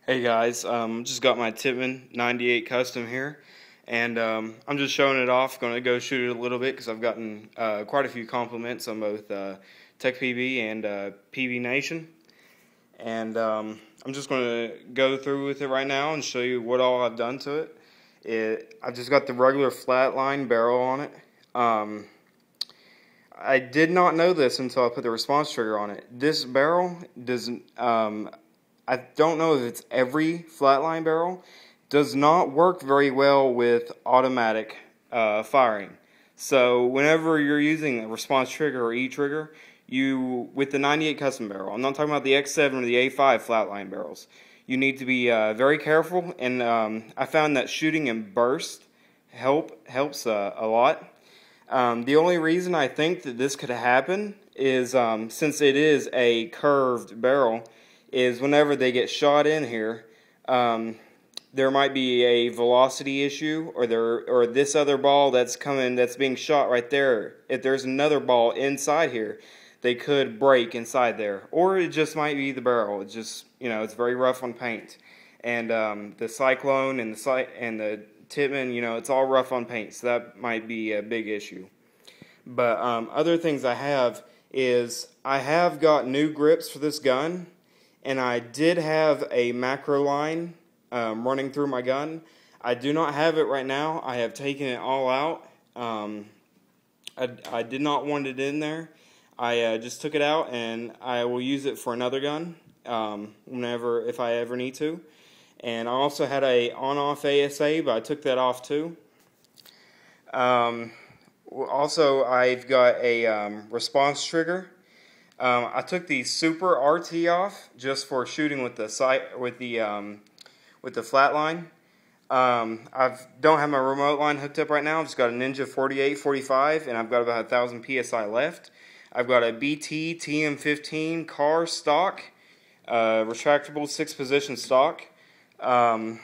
Hey guys, just got my Tippmann 98 custom here, and I'm just showing it off. Going to go shoot it a little bit because I've gotten quite a few compliments on both Tech PB and PB Nation, and I'm just going to go through with it right now and show you what all I've done to it. I've just got the regular Flatline barrel on it. I did not know this until I put the response trigger on it. This barrel doesn't. I don't know if it's every Flatline barrel, does not work very well with automatic firing. So whenever you're using a response trigger or E-trigger, with the 98 custom barrel, I'm not talking about the X7 or the A5 Flatline barrels, you need to be very careful, and I found that shooting in burst helps a lot. The only reason I think that this could happen is since it is a curved barrel, is whenever they get shot in here, there might be a velocity issue, or this other ball that's being shot right there. If there's another ball inside here, they could break inside there, or it just might be the barrel. It's just, it's very rough on paint, and the Cyclone and the Tippmann, it's all rough on paint, so that might be a big issue. But other things I have got new grips for this gun. And I did have a macroline running through my gun. I do not have it right now. I have taken it all out. I did not want it in there. I just took it out, and I will use it for another gun if I ever need to. And I also had a on-off ASA, but I took that off too. Also, I've got a response trigger. I took the Super RT off just for shooting with the Flatline. I don't have my remote line hooked up right now. I've just got a Ninja 4845, and I've got about 1,000 PSI left. I've got a BT TM15 car stock, retractable 6-position stock. Let's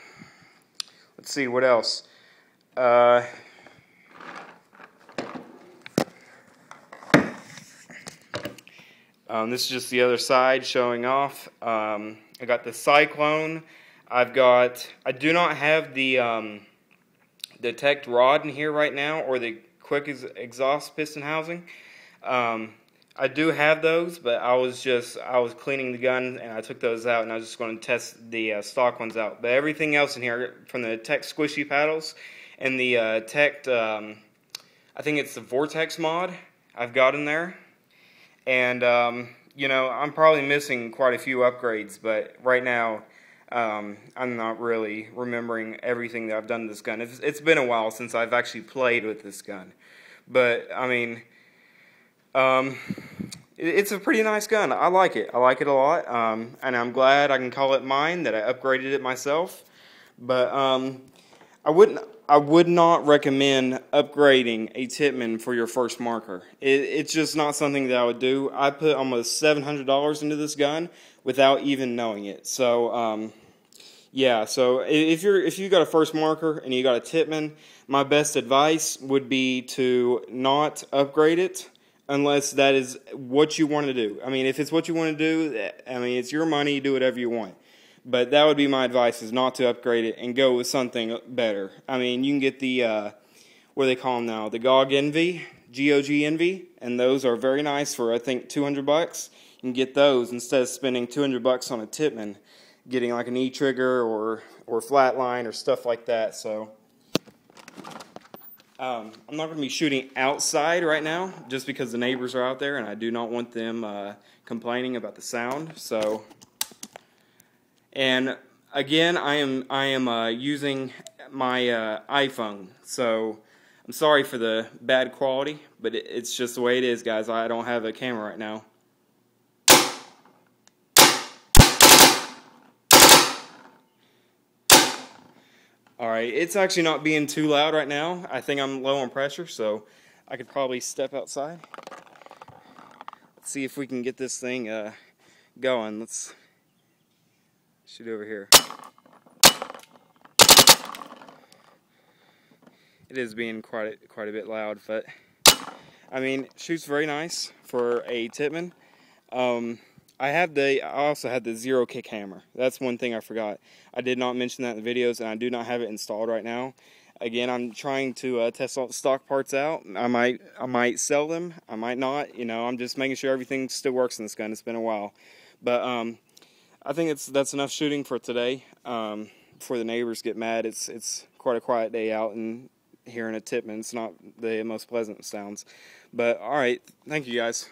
see what else. This is just the other side showing off. I got the Cyclone. I do not have the Techt rod in here right now, or the quick exhaust piston housing. I do have those, but I was cleaning the gun and I took those out, and I was just going to test the stock ones out. But everything else in here, from the Techt squishy paddles and the Techt, I think it's the Vortex mod, I've got in there. And, I'm probably missing quite a few upgrades, but right now, I'm not really remembering everything that I've done to this gun. It's been a while since I've actually played with this gun. But, I mean, it's a pretty nice gun. I like it. I like it a lot, and I'm glad I can call it mine, that I upgraded it myself. But, I would not recommend upgrading a Tippmann for your first marker. It's just not something that I would do. I put almost $700 into this gun without even knowing it. So, yeah. So if you got a first marker and you got a Tippmann, my best advice would be to not upgrade it unless that is what you want to do. I mean, if it's what you want to do, I mean, it's your money. Do whatever you want. But that would be my advice, is not to upgrade it and go with something better. I mean, you can get the, what do they call them now? The GOG Envy, G-O-G Envy, and those are very nice for, I think, $200. You can get those instead of spending $200 on a Tippmann, getting like an E-trigger or Flatline or stuff like that. So, I'm not going to be shooting outside right now just because the neighbors are out there, and I do not want them complaining about the sound. So. And again, I am using my iPhone, so I'm sorry for the bad quality, but it's just the way it is, guys. I don't have a camera right now. Alright, it's actually not being too loud right now. I think I'm low on pressure, so I could probably step outside. Let's see if we can get this thing going. Let's shoot over here. It is being quite a bit loud, but I mean, it shoots very nice for a Tippmann. I also had the zero kick hammer. That's one thing I forgot. I did not mention that in the videos, and I do not have it installed right now. Again, I'm trying to test all the stock parts out. I might sell them. I might not. You know, I'm just making sure everything still works in this gun. It's been a while, but I think that's enough shooting for today. Before the neighbors get mad, it's quite a quiet day out, and here in a Tippmann, it's not the most pleasant sounds. But all right, thank you guys.